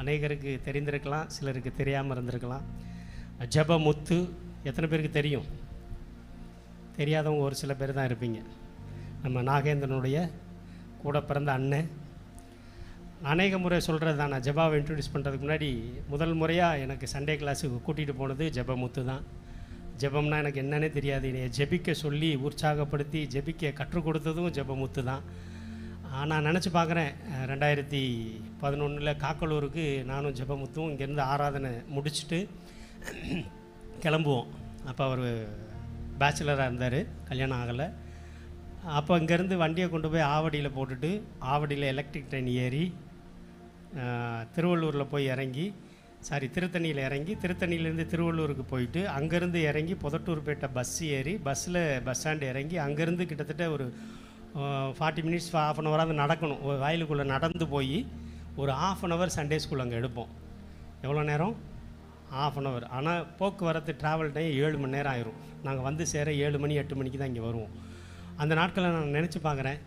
அநேகருக்கு தெரிந்திருக்கலாம், சிலருக்கு தெரியாமல் இருந்திருக்கலாம். ஜெபமுத்து எத்தனை பேருக்கு தெரியும்? தெரியாதவங்க ஒரு சில பேர் தான் இருப்பீங்க. நம்ம நாகேந்திரனுடைய கூட பிறந்த அண்ணன். அநேக முறை சொல்கிறது தான், நான் ஜெபாவை இன்ட்ரடியூஸ் பண்ணுறதுக்கு முன்னாடி முதல் முறையாக எனக்கு சண்டே கிளாஸுக்கு கூட்டிகிட்டு போனது ஜெபமுத்து தான். ஜெபம்னா எனக்கு என்னன்னே தெரியாது. என்னை ஜெபிக்க சொல்லி உற்சாகப்படுத்தி ஜெபிக்க கற்றுக் கொடுத்ததும் ஜெபமுத்து தான். நான் நினச்சி பார்க்குறேன், 2011 காக்கலூருக்கு நானும் ஜெபமுத்தும் இங்கேருந்து ஆராதனை முடிச்சுட்டு கிளம்புவோம். அப்போ அவர் பேச்சுலராக இருந்தார், கல்யாணம் ஆகலை. அப்போ இங்கேருந்து வண்டியை கொண்டு போய் ஆவடியில் போட்டுட்டு, ஆவடியில் எலக்ட்ரிக் ட்ரெயின் ஏறி திருவள்ளூரில் போய் இறங்கி, திருத்தணியில் இறங்கி, திருத்தணியிலேருந்து திருவள்ளூருக்கு போயிட்டு, அங்கேருந்து இறங்கி புதட்டூர்பேட்டை பஸ் ஏறி, பஸ்ஸில் பஸ் ஸ்டாண்டு இறங்கி, அங்கேருந்து கிட்டத்தட்ட ஒரு 40 மினிட்ஸ், ½ அன் ஹவராக நடக்கணும். ஒரு வயலுக்குள்ளே நடந்து போய் ஒரு ½ அன் ஹவர் சண்டே ஸ்கூல் அங்கே எடுப்போம். எவ்வளோ நேரம்? ½ அன் ஹவர். ஆனால் போக்குவரத்து ட்ராவல் டைம் 7 மணி நேரம் ஆயிரும். நாங்கள் வந்து சேர 7 மணி 8 மணிக்கு தான் இங்கே வருவோம். அந்த நாட்களை நான் நினச்சி பார்க்குறேன்.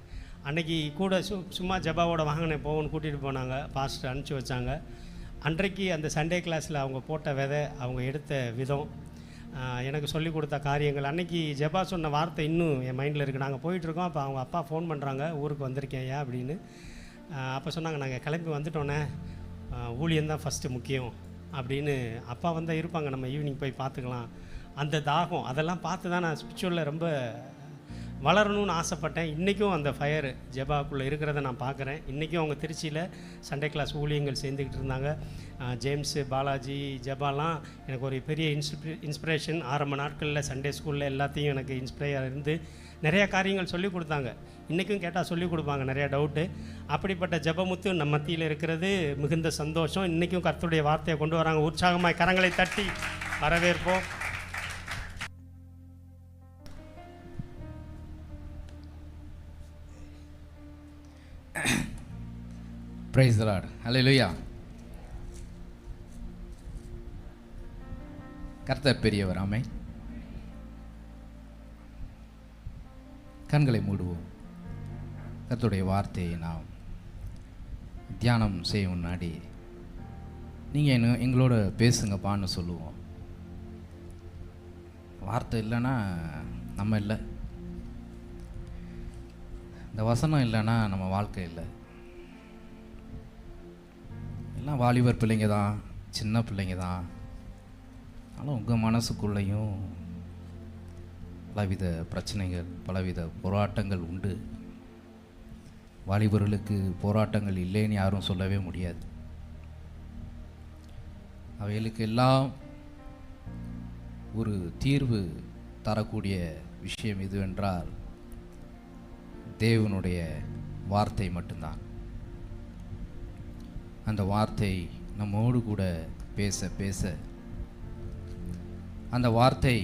அன்றைக்கி கூட சும்மா ஜெபாவோட வாங்கினேன் போகணுன்னு கூட்டிகிட்டு போனாங்க, பாஸ்டர் அனுப்பிச்சி வச்சாங்க. அன்றைக்கு அந்த சண்டே கிளாஸில் அவங்க போட்ட விதை, அவங்க எடுத்த விதம், எனக்கு சொல்லிக் கொடுத்த காரியங்கள், அன்றைக்கி ஜெபா சொன்ன வார்த்தை இன்னும் என் மைண்டில் இருக்குது. நாங்கள் போயிட்டுருக்கோம், அப்போ அவங்க அப்பா ஃபோன் பண்ணுறாங்க, ஊருக்கு வந்திருக்கேன் ஐயா அப்படின்னு. அப்போ சொன்னாங்க, நாங்கள் கிளம்பி வந்துட்டோன்னே, ஊழியந்தான் ஃபஸ்ட்டு முக்கியம் அப்படின்னு. அப்பா வந்தால் இருப்பாங்க, நம்ம ஈவினிங் போய் பார்த்துக்கலாம். அந்த தாகம் அதெல்லாம் பார்த்து தான் நான் ஸ்பிரிச்சுவலில் ரொம்ப வளரணும்னு ஆசைப்பட்டேன். இன்றைக்கும் அந்த ஃபயர் ஜெபாக்குள்ளே இருக்கிறத நான் பார்க்குறேன். இன்றைக்கும் அவங்க திருச்சியில் சண்டே கிளாஸ் ஊழியங்கள் சேர்ந்துக்கிட்டு இருந்தாங்க. ஜேம்ஸு, பாலாஜி, ஜெபாலாம் எனக்கு ஒரு பெரிய இன்ஸ்பிரேஷன். ஆரம்ப நாட்களில் சண்டே ஸ்கூலில் எல்லாத்தையும் எனக்கு இன்ஸ்பைராக இருந்து நிறையா காரியங்கள் சொல்லிக் கொடுத்தாங்க. இன்றைக்கும் கேட்டால் சொல்லிக் கொடுப்பாங்க நிறையா டவுட்டு. அப்படிப்பட்ட ஜெபமுத்து நம்ம மத்தியில் இருக்கிறது மிகுந்த சந்தோஷம். இன்றைக்கும் கர்த்தருடைய வார்த்தையை கொண்டு வராங்க. உற்சாகமாக கரங்களை தட்டி வரவேற்போம். Praise the Lord. Hallelujah. கர்த்தர் பெரியவர். ஆமென். கண்களை மூடுவோம். கர்த்தருடைய வார்த்தையை நாம் தியானம் செய்ய முன்னாடி நீங்கள் எங்களோட பேசுங்கப்பான்னு சொல்லுவோம். வார்த்தை இல்லைன்னா நம்ம இல்லை, இந்த வசனம் இல்லைன்னா நம்ம வாழ்க்கை இல்லை. எல்லாம் வாலிபர் பிள்ளைங்க தான், சின்ன பிள்ளைங்க தான். ஆனால் உங்கள் மனசுக்குள்ளேயும் பலவித பிரச்சனைகள், பலவித போராட்டங்கள் உண்டு. வாலிபர்களுக்கு போராட்டங்கள் இல்லைன்னு யாரும் சொல்லவே முடியாது. அவைகளுக்கு எல்லாம் ஒரு தீர்வு தரக்கூடிய விஷயம் எதுவென்றால் தேவனுடைய வார்த்தை மட்டும்தான். அந்த வார்த்தை நம்மோடு கூட பேச பேச, அந்த வார்த்தை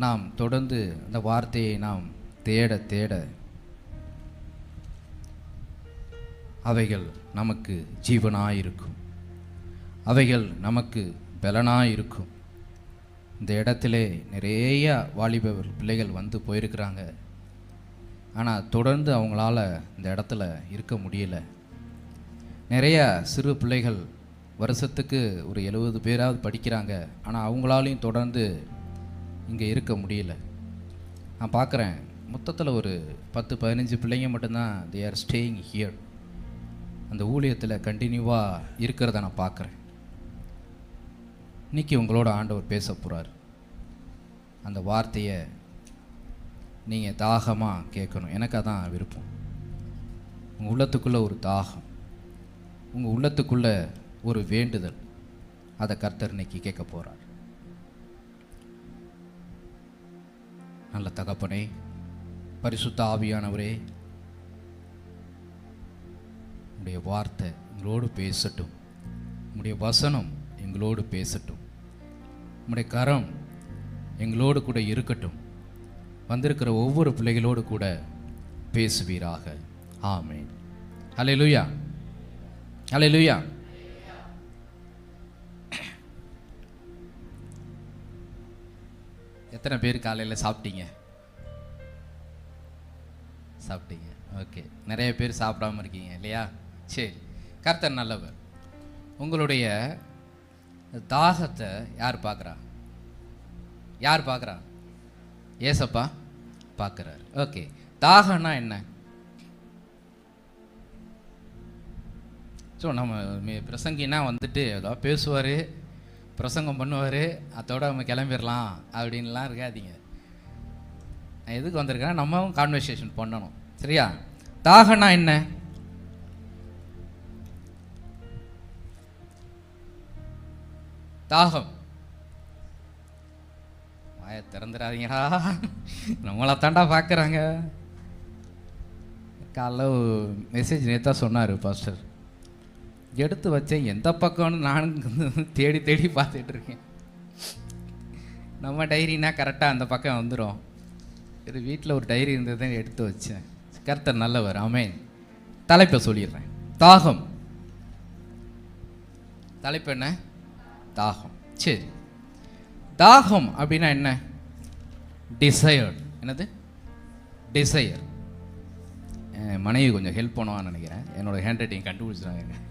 நாம் தொடர்ந்து அந்த வார்த்தையை நாம் தேட தேட அவைகள் நமக்கு ஜீவனாயிருக்கும், அவைகள் நமக்கு பலனாயிருக்கும். இந்த இடத்திலே நிறைய வாலிப பிள்ளைகள் வந்து போயிருக்கிறாங்க. ஆனால் தொடர்ந்து அவங்களால இந்த இடத்துல இருக்க முடியலை. நிறைய சிறு பிள்ளைகள் வருஷத்துக்கு ஒரு 70 பேராவது படிக்கிறாங்க. ஆனால் அவங்களாலையும் தொடர்ந்து இங்கே இருக்க முடியல. நான் பார்க்குறேன், மொத்தத்தில் ஒரு 10-15 பிள்ளைங்க மட்டும்தான் தே ஆர் ஸ்டேயிங் ஹியர். அந்த ஊழியத்தில் கண்டினியூவாக இருக்கிறத நான் பார்க்குறேன். இன்றைக்கி உங்களோட ஆண்டவர் பேச போகிறார். அந்த வார்த்தையை நீங்கள் தாகமாக கேட்கணும். எனக்கு அதான் விருப்பம். உங்கள் உள்ளத்துக்குள்ளே ஒரு தாகம், உங்கள் உள்ளத்துக்குள்ளே ஒரு வேண்டுதல், அதை கர்த்தர் இன்னைக்கு கேட்க போகிறார். நல்ல தகப்பனே, பரிசுத்த ஆவியானவரே, உடைய வார்த்தை எங்களோடு பேசட்டும். உடைய வசனம் எங்களோடு பேசட்டும். உடைய கரம் எங்களோடு கூட இருக்கட்டும். வந்திருக்கிற ஒவ்வொரு பிள்ளைகளோடு கூட பேசுவீராக. ஆமென். ஹல்லேலூயா, ஹல்லேலூயா. எத்தனை பேர் காலையில் சாப்பிட்டீங்க? ஓகே, நிறைய பேர் சாப்பிடாம இருக்கீங்க இல்லையா? சரி, கர்த்தர் நல்லவர். உங்களுடைய தாகத்தை யார் பார்க்குறா? யார் பார்க்குறா? ஏசப்பா பார்க்குறாரு. ஓகே, தாகம்னா என்ன? ஸோ நம்ம பிரசங்கினா வந்துட்டு ஏதாவது பேசுவார், பிரசங்கம் பண்ணுவார், அதோட நம்ம கிளம்பிடலாம் அப்படின்லாம் இருக்காதீங்க. நான் எதுக்கு வந்திருக்கேன்னா நம்மவும் கான்வர்சேஷன் பண்ணணும். சரியா? தாகம்னா என்ன? தாகம். வாயை திறந்துடாதீங்கடா, நம்மளை தாண்டா பார்க்குறாங்க. காலைல மெசேஜ் நேற்றா சொன்னார் பாஸ்டர், எடுத்து வச்சேன் எந்த பக்கம்னு நானும் தேடி தேடி பார்த்துட்ருக்கேன். நம்ம டைரினா கரெக்டாக அந்த பக்கம் வந்துடும். இது வீட்டில் ஒரு டைரி இருந்தது தான் எடுத்து வச்சேன். கர்த்தர் நல்லவர். ஆமென். தலைப்பை சொல்லிடுறேன். தாகம். தலைப்பு என்ன? தாகம். சரி, தாகம் அப்படின்னா என்ன? டிசையர். என்னது? டிசையர். மனைவி கொஞ்சம் ஹெல்ப் பண்ணுவான்னு நினைக்கிறேன். என்னோட ஹேண்ட் ரைட்டிங் கண்டுபிடிச்சிட்டாங்க.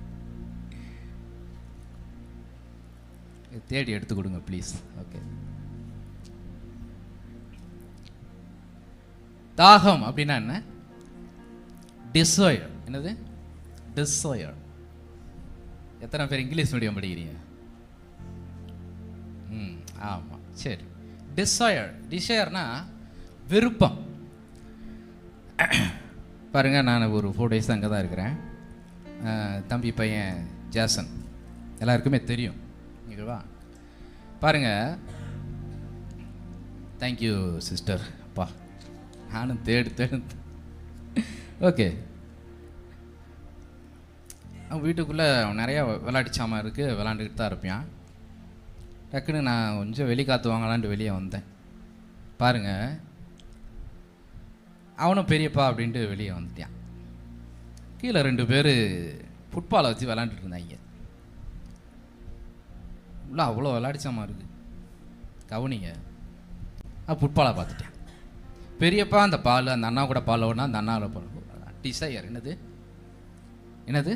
தேடி எடுத்து கொடுங்க ப்ளீஸ். ஓகே, தாகம் அப்படின்னா என்ன? டிசையர். என்னது? டிசையர். எத்தனை பேர் இங்கிலீஷ் மீடியம் படிக்கிறீங்க? ஆமாம், சரி. டிசையர். டிசையர்னா விருப்பம். பாருங்கள், நான் ஒரு 4 days அங்கே தான் இருக்கிறேன். தம்பி பையன் ஜேசன் எல்லாருக்குமே தெரியும். ஓகேவா? பாருங்கள். Thank you sister. அப்பா, நானும் தேடு. ஓகே, அவன் வீட்டுக்குள்ளே நிறையா விளையாடிச்சாமல் இருக்குது, விளாண்டுக்கிட்டு தான் இருப்பான். டக்குன்னு நான் கொஞ்சம் வெளி காற்று வாங்கலான்ட்டு வெளியே வந்தேன். பாருங்கள், அவனும் பெரியப்பா அப்படின்ட்டு வெளியே வந்துட்டான். கீழே 2 பேர் ஃபுட்பாலை வச்சு விளாண்டுட்டு இருந்தாங்க. உள்ள அவ்வளோ விளையாடிச்சாமா இருக்குது. கவனிங்க, ஃபுட்பாலை பார்த்துட்டேன். பெரியப்பா அந்த பால், அந்த அண்ணா கூட பால் ஓடனா அந்த அண்ணாவில் பால். டிசையர். என்னது? என்னது?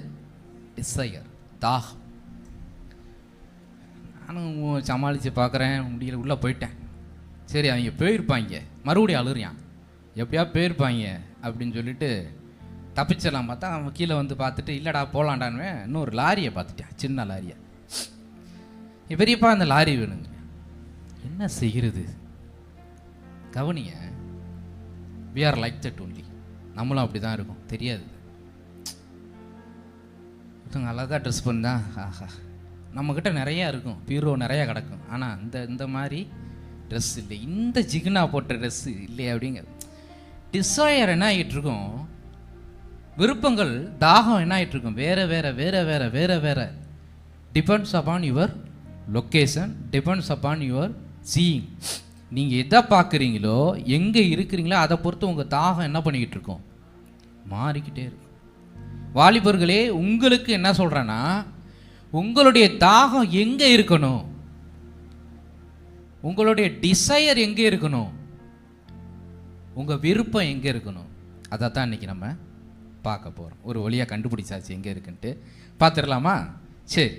டிசையர், தாகம். நானும் சமாளித்து பார்க்குறேன், முடியல, உள்ளே போயிட்டேன். சரி, அவங்க போயிருப்பாங்க, மறுபடியும் அழுறியான், எப்படியா போயிருப்பாங்க அப்படின்னு சொல்லிட்டு தப்பிச்சிடலாம் பார்த்தா, அவன் கீழே வந்து பார்த்துட்டு இல்லைடா போகலாண்டான்னு இன்னொரு லாரியை பார்த்துட்டேன், சின்ன லாரியை. பெரியப்பா அந்த லாரி வேணுங்க. என்ன செய்கிறது? கவனிங்க, we are like that only. நம்மளும் அப்படி தான் இருக்கும். தெரியாது, ஒருத்தவங்க அழகாக ட்ரெஸ் பண்ணா ஆஹா, நம்மக்கிட்ட நிறையா இருக்கும், பீரோ நிறையா கிடக்கும். ஆனால் இந்த மாதிரி ட்ரெஸ் இல்லை, இந்த ஜிகினா போட்ட ட்ரெஸ்ஸு இல்லையா அப்படிங்க. டிசையர் என்ன ஆகிட்டு இருக்கும்? விருப்பங்கள், தாகம் என்ன ஆகிட்டு இருக்கும்? வேறு வேறு வேறு வேறு வேறு வேறு. Depends upon your location, depends upon your seeing. நீங்கள் எதை பார்க்குறீங்களோ, எங்கே இருக்கிறீங்களோ அதை பொறுத்து உங்கள் தாகம் என்ன பண்ணிக்கிட்டு இருக்கோம்? மாறிக்கிட்டே இருக்கும். வாலிபர்களே, உங்களுக்கு என்ன சொல்கிறேன்னா, உங்களுடைய தாகம் எங்கே இருக்கணும்? உங்களுடைய டிசையர் எங்கே இருக்கணும்? உங்கள் விருப்பம் எங்கே இருக்கணும்? அதை தான் இன்றைக்கி நம்ம பார்க்க போகிறோம். ஒரு வழியாக கண்டுபிடிச்சாச்சு எங்கே இருக்குன்ட்டு. பார்த்துடலாமா? சரி,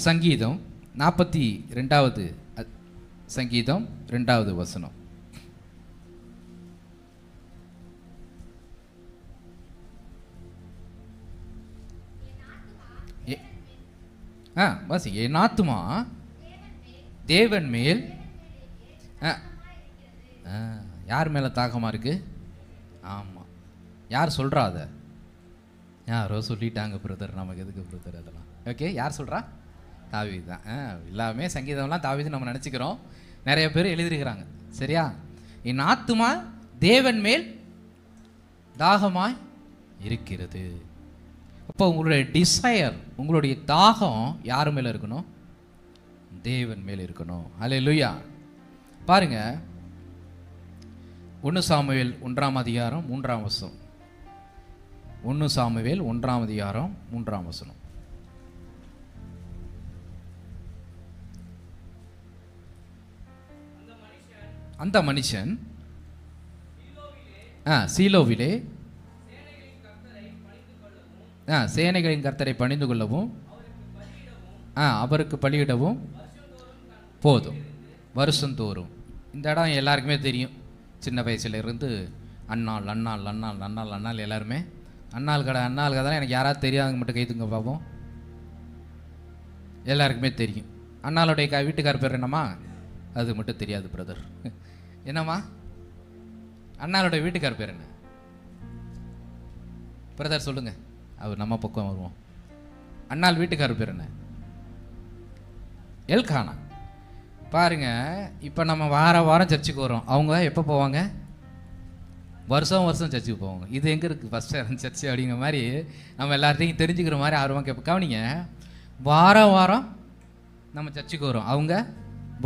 சங்கீதம் 42வது சங்கீதம் 2வது வசனம். வாசி. என் ஆத்துமா தேவன் மேல். யார் மேலே தாகமாக இருக்குது? ஆமாம், யார் சொல்கிறா? அதை யாரோ சொல்லிட்டாங்க பிரதர், நமக்கு எதுக்கு பிரதர் அதெல்லாம்? ஓகே, யார் சொல்கிறா? தாவீது தான். எல்லாமே சங்கீதம்லாம் தாவீது நம்ம நினச்சிக்கிறோம். நிறைய பேர் எழுதியிருக்கிறாங்க. சரியா? என் ஆத்துமா தேவன் மேல் தாகமாய் இருக்கிறது. அப்போ உங்களுடைய டிசையர், உங்களுடைய தாகம் யார் மேலே இருக்கணும்? தேவன் மேலே இருக்கணும். அல்லேலூயா. பாருங்க, 1 சாமுவேல் 1ஆம் அதிகாரம் 3ஆம் வசனம். 1 சாமுவேல் 1ஆம் அதிகாரம் 3ஆம் வசனம். அந்த மனுஷன் சீலோவிலே சேனைகளின் கர்த்தரை பணிந்து கொள்ளவும் அவருக்கு பலியிடவும் போதும் வருஷந்தோறும். இந்த இடம் எல்லாருக்குமே தெரியும். சின்ன வயசுலேருந்து அண்ணாள் அண்ணாள் அண்ணாள் அண்ணாள் அண்ணாள் எல்லாருமே அண்ணாள் கடை தான். எனக்கு யாராவது தெரியாதவங்க மட்டும் கைத்துங்க பார்ப்போம். எல்லாருக்குமே தெரியும். அண்ணாளுடைய வீட்டுக்கார் பேர் என்னம்மா? அது மட்டும் தெரியாது பிரதர். என்னம்மா அண்ணாளுடைய வீட்டுக்கார் பேர் என்ன பிரதர்? சொல்லுங்கள். அவர் நம்ம பக்கம் வருவோம். அண்ணாள் வீட்டுக்கார் பேர் என்ன? எல்கானா. பாருங்க, இப்போ நம்ம வாரம் சர்ச்சுக்கு வரோம். அவங்க எப்போ போவாங்க? வருஷம் சர்ச்சுக்கு போவாங்க. இது எங்கே இருக்குது ஃபஸ்ட்டு சர்ச்சு அப்படிங்கிற மாதிரி நம்ம எல்லார்ட்டையும் தெரிஞ்சுக்கிற மாதிரி ஆர்வம் கேட்போம். கவனிங்க, வாரம் நம்ம சர்ச்சுக்கு வரோம். அவங்க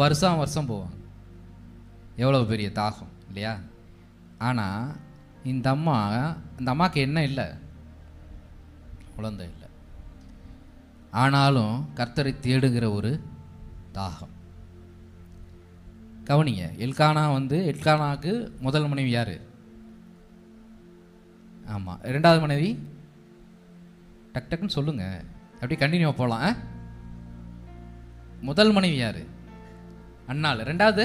வருஷம் போவாங்க. எவ்வளோ பெரிய தாகம் இல்லையா? ஆனால் இந்த அம்மாவுக்கு என்ன இல்லை? குழந்தை இல்லை. ஆனாலும் கர்த்தரை தேடுகிற ஒரு தாகம். கவனிங்க, எல்கானாவுக்கு முதல் மனைவி யார்? ஆமாம். ரெண்டாவது மனைவி டக்குன்னு சொல்லுங்க, அப்படியே கண்டினியூ போகலாம். முதல் மனைவி யார்? அண்ணாள். ரெண்டாவது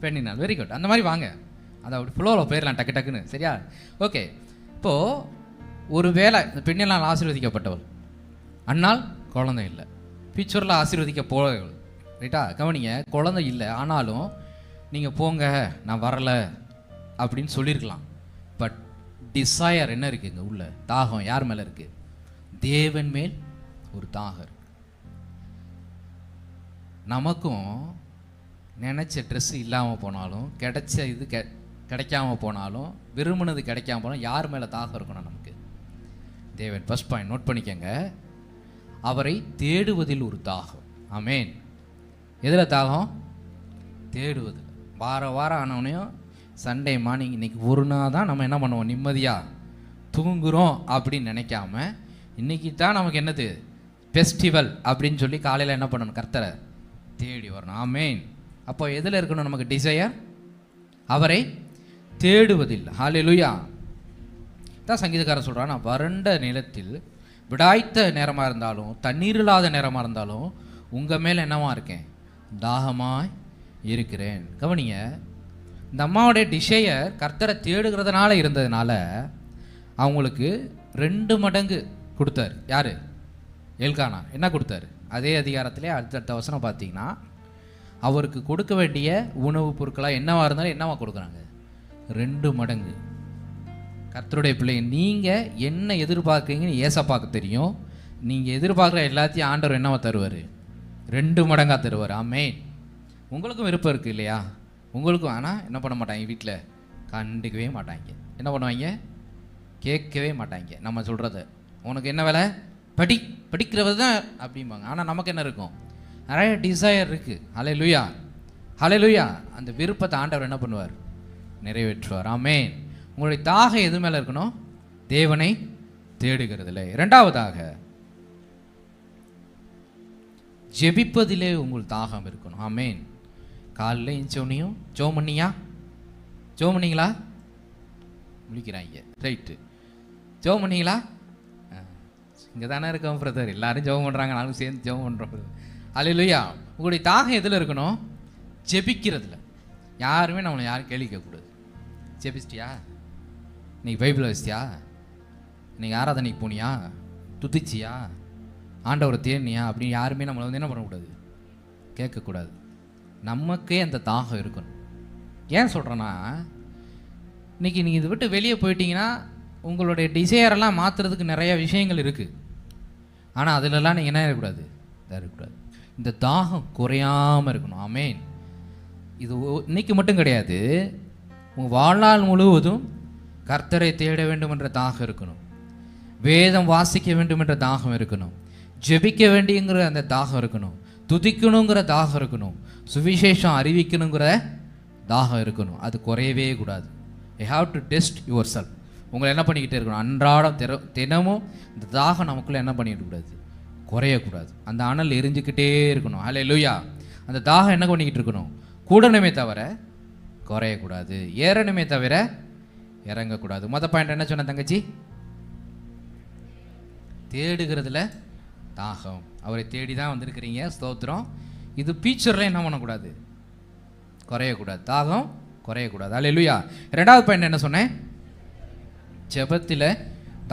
பெண்ணினாள். Very good. அந்த மாதிரி வாங்க, அதை அப்படி ஃப்ளோவில் போயிடலாம் டக்குன்னு. சரியா? ஓகே. இப்போது ஒரு வேளை இந்த பெண்ணினால் ஆசீர்வதிக்கப்பட்டவள், அண்ணாள் குழந்தை இல்லை, ஃபியூச்சரில் ஆசீர்வதிக்க போகிறவள். ரைட்டா? கவனிங்க, குழந்தை இல்லை, ஆனாலும் நீங்கள் போங்க நான் வரலை அப்படின்னு சொல்லியிருக்கலாம். பட் டிசையர் என்ன இருக்குங்க உள்ள? தாகம் யார் மேலே இருக்குது? தேவன் மேல் ஒரு தாகம் இருக்கு. நமக்கும் நினச்ச ட்ரெஸ் இல்லாமல் போனாலும், கிடைச்ச இது கிடைக்காம போனாலும், விரும்பினது கிடைக்காம போனாலும் யார் மேலே தாகம் இருக்கணும் நமக்கு? தேவன். ஃபர்ஸ்ட் பாயிண்ட் நோட் பண்ணிக்கங்க. அவரை தேடுவதில் ஒரு தாகம். ஆமேன். எதில் தாகம்? தேடுவது. வாரம் ஆனவனையும் சண்டே மார்னிங் இன்னைக்கு ஒரு நாள் தான் நம்ம என்ன பண்ணுவோம்? நிம்மதியாக தூங்குகிறோம் அப்படின்னு நினைக்காம, இன்னைக்கு தான் நமக்கு என்னது ஃபெஸ்டிவல் அப்படின்னு சொல்லி காலையில் என்ன பண்ணணும்? கர்த்தரை தேடி வரணும். ஆமேன். அப்போ எதில் இருக்கணும் நமக்கு டிசையர்? அவரை தேடுவதில். ஹல்லேலூயா. தான் சங்கீதக்காரன் சொல்கிறான், நான் வறண்ட நிலத்தில் விடாய்த்த நேரமாக இருந்தாலும், தண்ணீர் இல்லாத நேரமாக இருந்தாலும் உங்கள் மேலே என்னவா இருக்கேன்? தாகமாய் இருக்கிறேன். கவனிங்க, இந்த அம்மாவுடைய டிசையர் கர்த்தரை தேடுகிறதுனால இருந்ததுனால அவங்களுக்கு 2 மடங்கு கொடுத்தார். யார்? எல்கானா. என்ன கொடுத்தாரு? அதே அதிகாரத்திலே அடுத்தடுத்த வசனம் பார்த்தீங்கன்னா, அவருக்கு கொடுக்க வேண்டிய உணவுப் பொருட்களாக என்னவா இருந்தாலும் என்னவா கொடுக்குறாங்க? 2 மடங்கு. கர்த்தருடைய பிள்ளை, நீங்கள் என்ன எதிர்பார்க்குறீங்கன்னு ஏசப்பாக்கு தெரியும். நீங்கள் எதிர்பார்க்குற எல்லாத்தையும் ஆண்டவர் என்னவா தருவார்? 2 மடங்காக தருவார். ஆமேன். உங்களுக்கும் விருப்பம் இருக்குது இல்லையா? உங்களுக்கும். ஆனால் என்ன பண்ண மாட்டாங்க? வீட்டில் கண்டுக்கவே மாட்டாங்க. என்ன பண்ணுவாங்க? கேட்கவே மாட்டாங்க நம்ம சொல்கிறத. உனக்கு என்ன வேலை? படிக்கிறது தான் அப்படிம்பாங்க. ஆனால் நமக்கு என்ன இருக்கும்? நிறைய டிசையர் இருக்குது. ஹல்லேலூயா, ஹல்லேலூயா. அந்த விருப்பத்தை ஆண்டவர் என்ன பண்ணுவார்? நிறைவேற்றுவார். ஆமேன். உங்களுடைய தாகம் எது மேலே இருக்கணும்? தேவனை தேடுகிறதில்லை. 2வதாக ஜெபிப்பதிலே உங்கள் தாகம் இருக்கணும். ஆமேன். காலையில் இன்ச்சோனையும் ஜோம் பண்ணிங்களா? முடிக்கிறாங்க. ரைட்டு. ஜோம் பண்ணிங்களா? இங்கே தானே இருக்கோம் பிரதர், எல்லாரும் ஜெபம் பண்ணுறாங்க, நானும் சேர்ந்து ஜெபம் பண்ணுறோம். ஹல்லேலூயா. உங்களுடைய தாகம் எதில் இருக்கணும்? ஜெபிக்கிறதுல. யாருமே நம்மளை யாரும் கேள்வி கேட்கக்கூடாது. ஜெபிச்சிட்டியா? இன்னைக்கு பைபிள் வச்சியா? இன்னைக்கு ஆராதனைக்கு போனியா? துதிச்சியா? ஆண்டவரை தேடினியா? அப்படின்னு யாருமே நம்மளை என்ன பண்ணக்கூடாது? கேட்கக்கூடாது. நமக்கே அந்த தாகம் இருக்கணும். ஏன் சொல்கிறேன்னா, இன்றைக்கி நீங்கள் இதை விட்டு வெளியே போயிட்டீங்கன்னா உங்களுடைய டிசையரெல்லாம் மாற்றுறதுக்கு நிறைய விஷயங்கள் இருக்குது. ஆனால் அதிலெல்லாம் நீங்கள் என்ன இருக்கக்கூடாது? இருக்கக்கூடாது. இந்த தாகம் குறையாமல் இருக்கணும். ஆமேன். இது இன்னைக்கு மட்டும் கிடையாது, உங்கள் வாழ்நாள் முழுவதும் கர்த்தரை தேட வேண்டும் என்ற தாகம் இருக்கணும். வேதம் வாசிக்க வேண்டும் என்ற தாகம் இருக்கணும். ஜெபிக்க வேண்டியங்கிற அந்த தாகம் இருக்கணும். துதிக்கணுங்கிற தாகம் இருக்கணும். சுவிசேஷம் அறிவிக்கணுங்கிற தாகம் இருக்கணும். அது குறையவே கூடாது. You have to test your self. உங்களை என்ன பண்ணிக்கிட்டே இருக்கணும்? அன்றாடம் தினமும் இந்த தாகம் நமக்குள்ளே என்ன பண்ணிக்கிட்டு கூடாது? குறையக்கூடாது. அந்த அனல் எரிஞ்சுக்கிட்டே இருக்கணும். ஹல்லேலூயா. அந்த தாகம் என்ன பண்ணிக்கிட்டு இருக்கணும்? கூடணுமே தவிர குறையக்கூடாது, ஏறணுமே தவிர இறங்கக்கூடாது. பாயிண்ட் என்ன சொன்ன தங்கச்சி? தேடுகிறதுல தாகம். அவரை தேடி தான் வந்திருக்கிறீங்க, ஸ்தோத்திரம். இது ஃபியூச்சரில் என்ன பண்ணக்கூடாது, குறையக்கூடாது, தாகம் குறையக்கூடாது. அல்லேலூயா. ரெண்டாவது பாயிண்ட் என்ன சொன்னேன், ஜெபத்தில்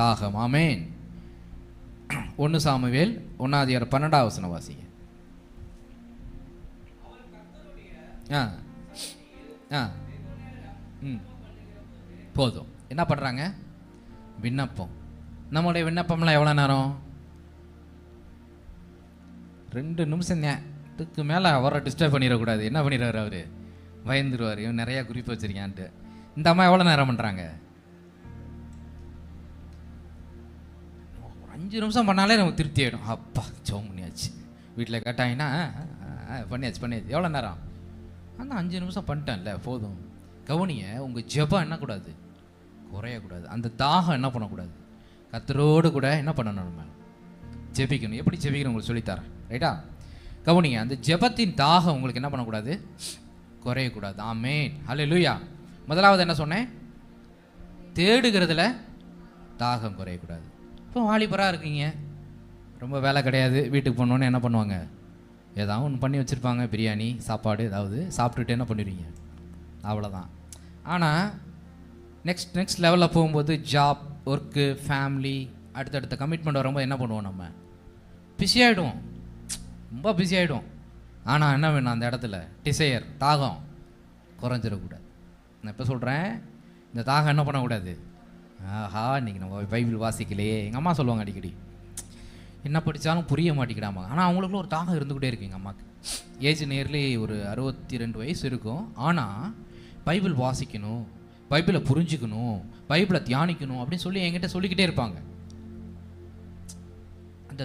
தாகம். ஆமென். 1 சாமுவேல் 1:12 வாசிங்க. போதும். என்ன பண்ணுறாங்க, விண்ணப்பம். நம்மளுடைய விண்ணப்பம்லாம் எவ்வளோ நேரம், 2 நிமிஷம் இதுக்கு மேலே அவரை டிஸ்டர்ப் பண்ணிடக்கூடாது. என்ன பண்ணிடுறாரு அவர், பயந்துருவார், இவன் நிறையா குறிப்பு வச்சிருக்கான்ட்டு. இந்த அம்மா எவ்வளோ நேரம் பண்ணுறாங்க, 5 நிமிஷம் பண்ணாலே நமக்கு திருப்தி ஆகிடும். அப்பா ஜெபம் பண்ணியாச்சு. வீட்டில் கேட்டாங்கன்னா பண்ணியாச்சு. எவ்வளோ நேரம், அந்த 5 நிமிஷம் பண்ணிட்டேன்ல, போதும். கவனிய, உங்கள் ஜெபம் என்னக்கூடாது, குறையக்கூடாது. அந்த தாகம் என்ன பண்ணக்கூடாது, கர்த்தரோடு கூட என்ன பண்ணணும், நம்ம ஜெபிக்கணும். எப்படி ஜெபிக்கணும் உங்களுக்கு சொல்லித்தரேன், ரைட்டா? கவனிங்க, அந்த ஜெபத்தின் தாகம் உங்களுக்கு என்ன பண்ணக்கூடாது, குறையக்கூடாது. ஆமென். அல்லேலூயா. முதலாவது என்ன சொன்னேன், தேடுகிறதுல தாகம் குறையக்கூடாது. இப்போ வாலிபராக இருக்கீங்க, ரொம்ப வேலை கிடையாது, வீட்டுக்கு போனோன்னு என்ன பண்ணுவாங்க, ஏதாவது ஒன்று பண்ணி வச்சுருப்பாங்க, பிரியாணி சாப்பாடு ஏதாவது சாப்பிட்டுட்டு என்ன பண்ணிடுவீங்க, அவ்வளோதான். ஆனால் நெக்ஸ்ட் லெவலில் போகும்போது ஜாப், ஒர்க்கு, ஃபேமிலி, அடுத்தடுத்த கமிட்மெண்ட் வரும்போது என்ன பண்ணுவோம், நம்ம பிஸி ஆகிடுவோம், ரொம்ப பிஸி ஆகிடும். ஆனால் என்ன வேணும், அந்த இடத்துல டிசையர், தாகம் குறைஞ்சிடக்கூடாது. நான் இப்போ சொல்கிறேன், இந்த தாகம் என்ன பண்ணக்கூடாது, ஆஹா இன்றைக்கி நம்ம பைபிள் வாசிக்கலையே. எங்கள் அம்மா சொல்லுவாங்க அடிக்கடி, என்ன படித்தாலும் புரிய மாட்டேங்கிறாமா. ஆனால் அவங்களுக்குள்ள ஒரு தாகம் இருந்துக்கிட்டே இருக்கு. எங்கள் அம்மாவுக்கு ஏஜ் நியர்லி ஒரு 62 வயசு இருக்கும். ஆனால் பைபிள் வாசிக்கணும், பைபிளை புரிஞ்சுக்கணும், பைபிளை தியானிக்கணும் அப்படின்னு சொல்லி என்கிட்ட சொல்லிக்கிட்டே இருப்பாங்க. அந்த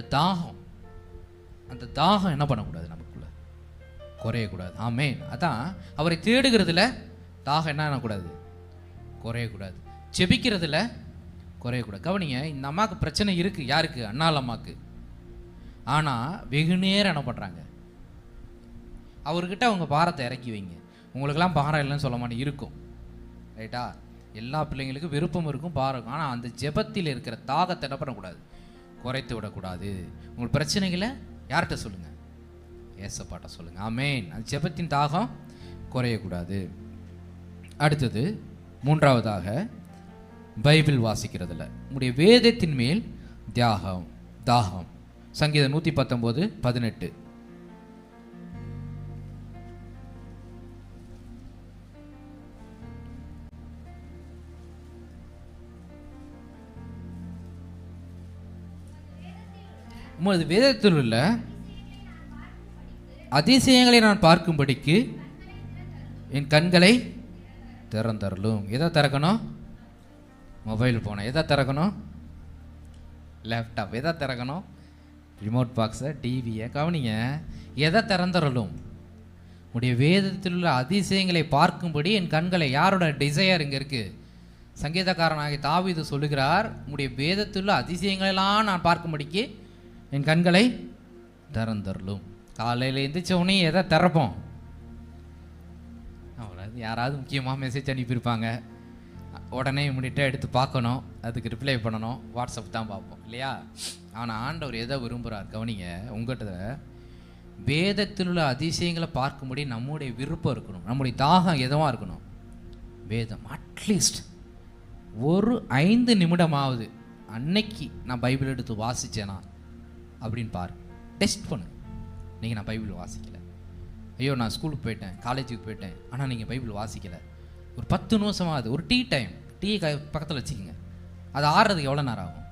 தாகம் என்ன பண்ணக்கூடாது, நமக்குள்ள குறையக்கூடாது. ஆமென். அதான் அவரை தேடுகிறதுல தாகம் என்ன பண்ணக்கூடாது, குறையக்கூடாது. ஜெபிக்கிறதுல குறையக்கூடாது. கவனிங்க, இந்த அம்மாவுக்கு பிரச்சனை இருக்குது. யாருக்கு, அண்ணாள் அம்மாவுக்கு. ஆனால் வெகு நேரம் என்ன பண்ணுறாங்க, அவர்கிட்ட அவங்க பாரத்தை இறக்கி வைங்க. உங்களுக்கெல்லாம் பாரம் இல்லைன்னு சொல்ல மாட்டேன், இருக்கும், ரைட்டா? எல்லா பிள்ளைங்களுக்கும் விருப்பம் இருக்கும், பாரம் இருக்கும். ஆனால் அந்த ஜெபத்தில் இருக்கிற தாகத்தை என்ன பண்ணக்கூடாது, குறைத்து விடக்கூடாது. உங்கள் பிரச்சனைகளை யார்கிட்ட சொல்லுங்கள், ஏசப்பாட்ட சொல்லுங்கள். ஆமென். அந்த ஜெபத்தின் தாகம் குறையக்கூடாது. அடுத்தது மூன்றாவதாக, பைபிள் வாசிக்கிறதுல உங்களுடைய வேதத்தின் மேல் தாகம். சங்கீதம் 119:18. உமது வேதத்தில் உள்ள அதிசயங்களை நான் பார்க்கும்படிக்கு என் கண்களை திறந்தருளும். எதை திறக்கணும், மொபைல் ஃபோனை. எதை திறக்கணும், லேப்டாப். எதை திறக்கணும், ரிமோட் பாக்ஸை, டிவியை. கவனிங்க, எதை திறந்தருளும், உடைய வேதத்தில் உள்ள அதிசயங்களை பார்க்கும்படி என் கண்களை. யாரோட டிசையர் இங்கே இருக்குது, சங்கீதக்காரனாகிய தாவீது சொல்லுகிறார், உடைய வேதத்தில் உள்ள அதிசயங்களெல்லாம் நான் பார்க்கும்படிக்கு என் கண்களை திறந்தருளும். காலையில் எந்திரிச்ச உடனே எதை திறப்போம், யாராவது முக்கியமாக மெசேஜ் அனுப்பியிருப்பாங்க, உடனே இம்மிடியட்டாக எடுத்து பார்க்கணும், அதுக்கு ரிப்ளை பண்ணணும், வாட்ஸ்அப் தான் பார்ப்போம் இல்லையா? ஆனால் ஆண்டவர் எதை விரும்புகிறார், கவனிங்க, உங்கள்கிட்ட வேதத்தில் உள்ள அதிசயங்களை பார்க்கும்படி நம்முடைய விருப்பம் இருக்கணும், நம்முடைய தாகம் எதுவாக இருக்கணும், வேதம். அட்லீஸ்ட் ஒரு 5 நிமிடமாவது அன்னைக்கு நான் பைபிள் எடுத்து வாசித்தேனா அப்படின்னு பாரு, டெஸ்ட் பண்ணு. நீங்கள் நான் பைபிள் வாசிக்கலை, ஐயோ நான் ஸ்கூலுக்கு போயிட்டேன், காலேஜுக்கு போயிட்டேன், ஆனால் நீங்கள் பைபிள் வாசிக்கலை. ஒரு 10 நிமிஷமாவது, ஒரு டீ டைம், டீ பக்கத்தில் வச்சுக்கோங்க. அது ஆறுறதுக்கு எவ்வளோ நேரம் ஆகும்,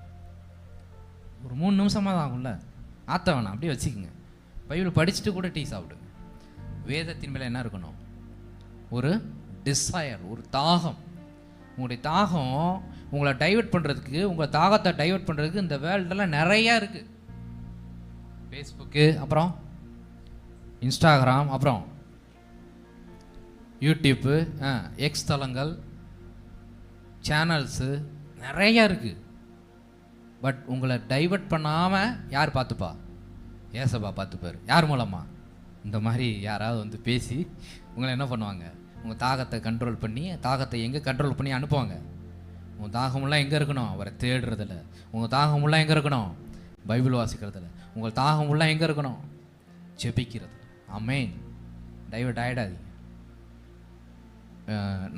ஒரு 3 நிமிஷமாக தான் ஆகும்ல. ஆற்ற வேணாம், அப்படியே வச்சுக்கோங்க. பைபிள் படிச்சுட்டு கூட டீ சாப்பிடுங்க. வேதத்தின் மேலே என்ன இருக்கணும், ஒரு டிசையர், ஒரு தாகம். உங்களுடைய தாகம் உங்களை டைவர்ட் பண்ணுறதுக்கு, உங்கள் தாகத்தை டைவர்ட் பண்ணுறதுக்கு இந்த வேர்ல்டெல்லாம் நிறையா இருக்குது. ஃபேஸ்புக்கு, அப்புறம் இன்ஸ்டாகிராம், அப்புறம் யூடியூப்பு, எக்ஸ் தளங்கள், சேனல்ஸு நிறையா இருக்குது. பட் உங்களை டைவர்ட் பண்ணாமல் யார் பார்த்துப்பா, ஏசப்பா பார்த்துப்பார். யார் மூலமாக, இந்த மாதிரி யாராவது வந்து பேசி உங்களை என்ன பண்ணுவாங்க, உங்கள் தாகத்தை கண்ட்ரோல் பண்ணி, தாகத்தை எங்கே கண்ட்ரோல் பண்ணி அனுப்புவாங்க. உங்கள் தாகமெல்லாம் எங்கே இருக்கணும், அவரை தேடுறதில்ல. உங்கள் தாகமெல்லாம் எங்கே இருக்கணும், பைபிள் வாசிக்கிறதுல. உங்கள் தாகம் உள்ள எங்கே இருக்கணும்? ஜெபிக்கிறது. ஆமென். டைவர்ட் ஆகிடாதீங்க.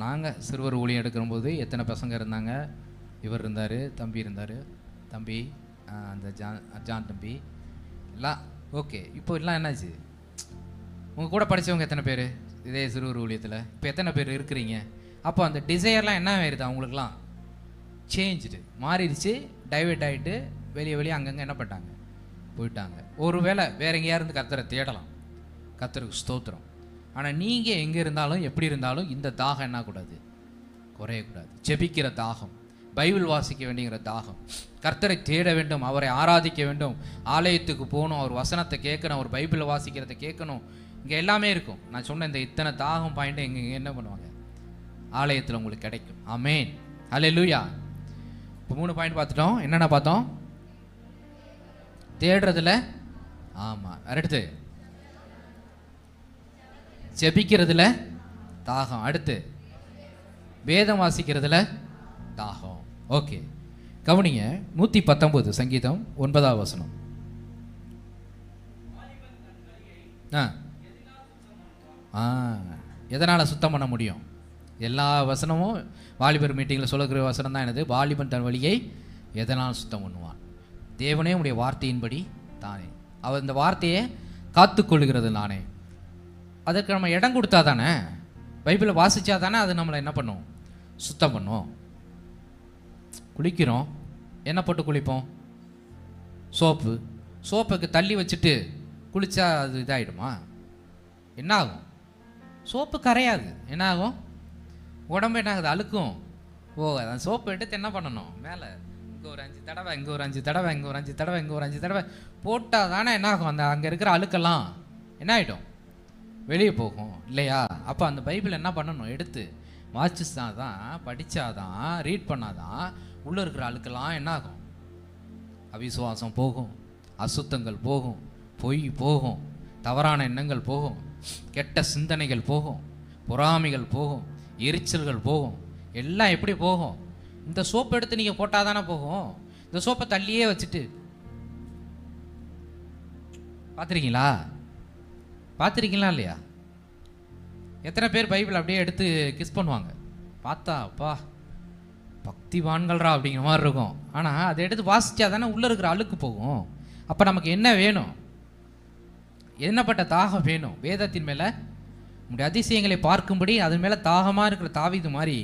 நாங்கள் சிறுவர் ஊழியம் எடுக்கும்போது எத்தனை பசங்க இருந்தாங்க? இவர் இருந்தார், தம்பி இருந்தார், தம்பி அந்த ஜான் தம்பி எல்லாம் ஓகே. இப்போ எல்லாம் என்னாச்சு? உங்கள் கூட படித்தவங்க எத்தனை பேர் இதே சிறுவர் ஊழியத்தில்? இப்போ எத்தனை பேர் இருக்கிறீங்க? அப்போ அந்த டிசையர்லாம் என்ன ஆயிடுது? அவங்களுக்குலாம் சேஞ்சுடு மாறிடுச்சு, டைவர்ட் ஆகிட்டு வெளியே அங்கங்கே என்ன பண்ணிட்டாங்க? போயிட்டாங்க. ஒரு வேளை வேற எங்கேயா இருந்து கர்த்தரை தேடலாம், கர்த்தருக்கு ஸ்தோத்திரம். ஆனால் நீங்கள் எங்கே இருந்தாலும் எப்படி இருந்தாலும் இந்த தாகம் என்ன கூடாது? குறையக்கூடாது. ஜெபிக்கிற தாகம், பைபிள் வாசிக்க வேண்டிங்கிற தாகம், கர்த்தரை தேட வேண்டும், அவரை ஆராதிக்க வேண்டும், ஆலயத்துக்கு போகணும், அவர் வசனத்தை கேட்கணும், அவர் பைபிளை வாசிக்கிறத கேட்கணும். இங்கே எல்லாமே இருக்கும். நான் சொன்ன இந்த இத்தனை தாகம் பாயிண்ட் இங்கே என்ன பண்ணுவாங்க? ஆலயத்தில் உங்களுக்கு கிடைக்கும். ஆமென். ஹல்லேலூயா. இப்போ 3 பாயிண்ட் பார்த்துட்டோம். என்னென்ன பார்த்தோம்? தேடுறதுல, ஆமாம். அடுத்து ஜெபிக்கிறதுல தாகம், அடுத்து வேதம் வாசிக்கிறதுல தாகம். ஓகே, கவனிங்க. 119 சங்கீதம் 9ஆம் வசனம். எதனால் சுத்தம் பண்ண முடியும்? எல்லா வசனமும் வாலிபர் மீட்டிங்கில் சொல்லுகிற வசனம் தான் என்னது? வாலிபன் தன் வழியை எதனால் சுத்தம் பண்ணுவான்? தேவனே உடைய வார்த்தையின்படி தானே. அவர் இந்த வார்த்தையை காத்துக்கொள்கிறது நானே. அதற்கு நம்ம இடம் கொடுத்தா தானே, பைபிளை வாசித்தா தானே அது நம்மளை என்ன பண்ணும்? சுத்தம் பண்ணும். குளிக்கிறோம், என்ன போட்டு குளிப்போம்? சோப்புக்கு தள்ளி வச்சுட்டு குளித்தா அது இதாகிடுமா? என்ன ஆகும்? சோப்பு கரையாது. என்ன ஆகும்? உடம்பு என்ன ஆகுது? அழுக்கும். அந்த சோப்பு எடுத்து என்ன பண்ணணும்? மேலே இங்கே ஒரு 5 தடவை, இங்கே ஒரு 5 தடவை, இங்கே ஒரு 5 தடவை, இங்கே ஒரு 5 தடவை போட்டால் தானே என்ன ஆகும்? அந்த அங்கே இருக்கிற அழுக்கெல்லாம் என்ன ஆகிடும்? வெளியே போகும் இல்லையா? அப்போ அந்த பைபிள் என்ன பண்ணணும்? எடுத்து வாசிச்சா தான், படித்தாதான், ரீட் பண்ணாதான் உள்ளே இருக்கிற அழுக்கெல்லாம் என்ன ஆகும்? அவிசுவாசம் போகும், அசுத்தங்கள் போகும், பொய் போகும், தவறான எண்ணங்கள் போகும், கெட்ட சிந்தனைகள் போகும், பொறாமைகள் போகும், எரிச்சல்கள் போகும். எல்லாம் எப்படி போகும்? இந்த சோப்பு எடுத்து நீங்கள் போட்டால் தானே போகும். இந்த சோப்பை தள்ளியே வச்சுட்டு பார்த்துருக்கீங்களா இல்லையா? எத்தனை பேர் பைபிள் அப்படியே எடுத்து கிஸ் பண்ணுவாங்க? பார்த்தா அப்பா பக்திவான்கள்ரா அப்படிங்கிற மாதிரி இருக்கும். ஆனால் அதை எடுத்து வாசித்தா தானே உள்ளே இருக்கிற அழுக்கு போகும். அப்போ நமக்கு என்ன வேணும்? என்னப்பட்ட தாகம் வேணும்? வேதத்தின் மேலே நம்முடைய அதிசயங்களை பார்க்கும்படி அது மேலே தாகமாக இருக்கிற தாவீது மாதிரி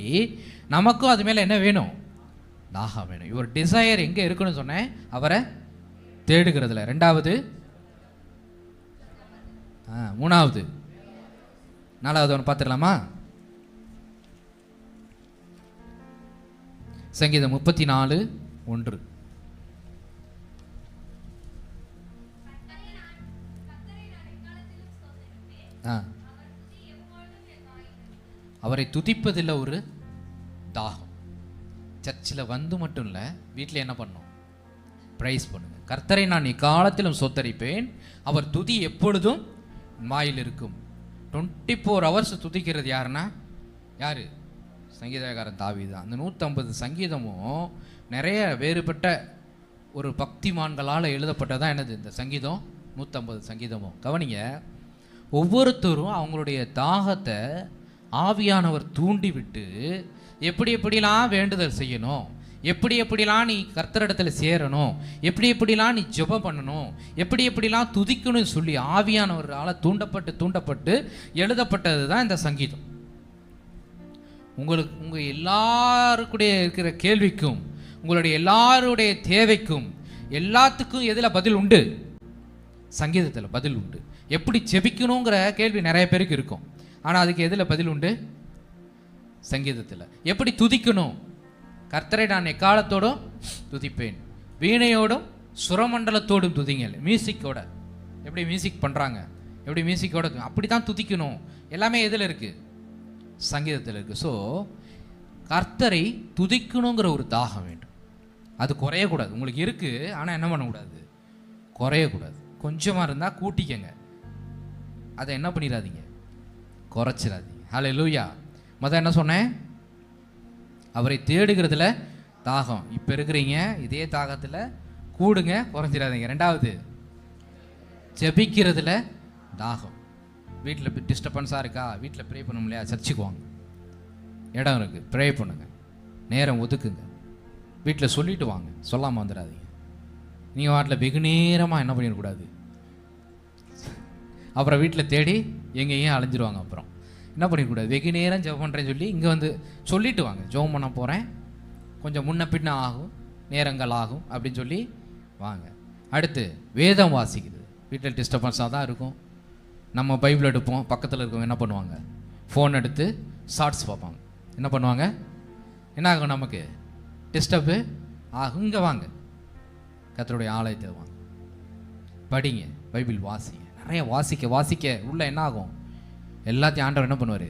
நமக்கும் அது மேலே என்ன வேணும்? தாகம் வேணும். இவர் டிசையர் எங்கே இருக்குன்னு சொன்னேன்? அவரை தேடுகிறதுல. 2வது, 3வது, 4வது ஒன்று பார்த்துடலாமா? சங்கீதம் 34:1. அவரை துதிப்பதில் ஒரு தாகம். சர்ச்சில் வந்து மட்டும் இல்லை, வீட்டில் என்ன பண்ணணும்? பிரைஸ் பண்ணுங்க. கர்த்தரை நான் இக்காலத்திலும் சோத்தரிப்பேன், அவர் துதி எப்பொழுதும் வாயில் இருக்கும். 24 hours துதிக்கிறது யாருன்னா யாரு? சங்கீதக்காரன் தாவீது தான். அந்த 150 சங்கீதமும் நிறைய வேறுபட்ட ஒரு பக்திமான்களால் எழுதப்பட்டதான் என்னது இந்த சங்கீதம்? 150 சங்கீதமும். கவனிங்க, ஒவ்வொருத்தரும் அவங்களுடைய தாகத்தை ஆவியானவர் தூண்டி விட்டு எப்படிலாம் வேண்டுதல் செய்யணும், எப்படிலாம் நீ கர்த்தரிடத்தில் சேரணும், எப்படிலாம் நீ ஜெபம் பண்ணணும், எப்படிலாம் துதிக்கணும்னு சொல்லி ஆவியானவரால் தூண்டப்பட்டு எழுதப்பட்டது தான் இந்த சங்கீதம். உங்கள் எல்லாருக்குடைய இருக்கிற கேள்விக்கும், உங்களுடைய எல்லாருடைய தேவைக்கும், எல்லாத்துக்கும் எதில் பதில் உண்டு? சங்கீதத்தில் பதில் உண்டு. எப்படி ஜெபிக்கணுங்கிற கேள்வி நிறைய பேருக்கு இருக்கும். ஆனால் அதுக்கு எதில் பதில் உண்டு? சங்கீதத்தில். எப்படி துதிக்கணும்? கர்த்தரை நான் எக்காலத்தோடும் துதிப்பேன், வீணையோடும் சுரமண்டலத்தோடும் துதிங்கள். மியூசிக்கோட எப்படி மியூசிக் பண்ணுறாங்க, எப்படி மியூசிக்கோட அப்படி தான் துதிக்கணும். எல்லாமே எதில் இருக்குது? சங்கீதத்தில் இருக்குது. ஸோ கர்த்தரை துதிக்கணுங்கிற ஒரு தாகம் வேண்டும். அது குறையக்கூடாது. உங்களுக்கு இருக்குது, ஆனால் என்ன பண்ணக்கூடாது? குறையக்கூடாது. கொஞ்சமாக இருந்தால் கூட்டிக்கங்க, அதை என்ன பண்ணிடாதீங்க? குறைச்சிடாதீங்க. ஹல்லேலூயா. முதல்ல என்ன சொன்னேன்? அவரை தேடுகிறதுல தாகம். இப்போ இருக்கிறீங்க, இதே தாகத்தில் கூடுங்க, குறைஞ்சிடாதீங்க. ரெண்டாவது, ஜெபிக்கிறதுல தாகம். வீட்டில் டிஸ்டர்பன்ஸாக இருக்கா, வீட்டில் ப்ரே பண்ண முடியலையா, சர்ச்சுக்கு வாங்க, இடம் இருக்குது, ப்ரே பண்ணுங்க, நேரம் ஒதுக்குங்க. வீட்டில் சொல்லிட்டு வாங்க, சொல்லாமல் வந்துடாதீங்க. நீங்கள் வாட்டில் வெகு நேரமாக என்ன பண்ணிடக்கூடாது, அப்புறம் வீட்டில் தேடி எங்கேயும் அலைஞ்சிருவாங்க. அப்புறம் என்ன பண்ணிடக்கூடாது, வெகு நேரம் ஜெபம் பண்ணுறேன்னு சொல்லி இங்கே வந்து சொல்லிட்டு வாங்க, ஜெபம் பண்ண போகிறேன், கொஞ்சம் முன்ன பின்ன ஆகும், நேரங்கள் ஆகும் அப்படின்னு சொல்லி வாங்க. அடுத்து, வேதம் வாசிக்குது. வீட்டில் டிஸ்டர்பன்ஸாக தான் இருக்கும். நம்ம பைபிள் எடுப்போம், பக்கத்தில் இருக்கவங்க என்ன பண்ணுவாங்க, ஃபோன் எடுத்து ஷார்ட்ஸ் பார்ப்பாங்க. என்ன பண்ணுவாங்க, என்ன ஆகும், நமக்கு டிஸ்டர்பு ஆகும். இங்கே வாங்க, கர்த்தருடைய ஆலயத்தை வாங்க, படிங்க, பைபிள் வாசிங்க. நிறைய வாசிக்க வாசிக்க உள்ள என்ன ஆகும், எல்லாத்தையும் ஆண்டவர் என்ன பண்ணுவார்,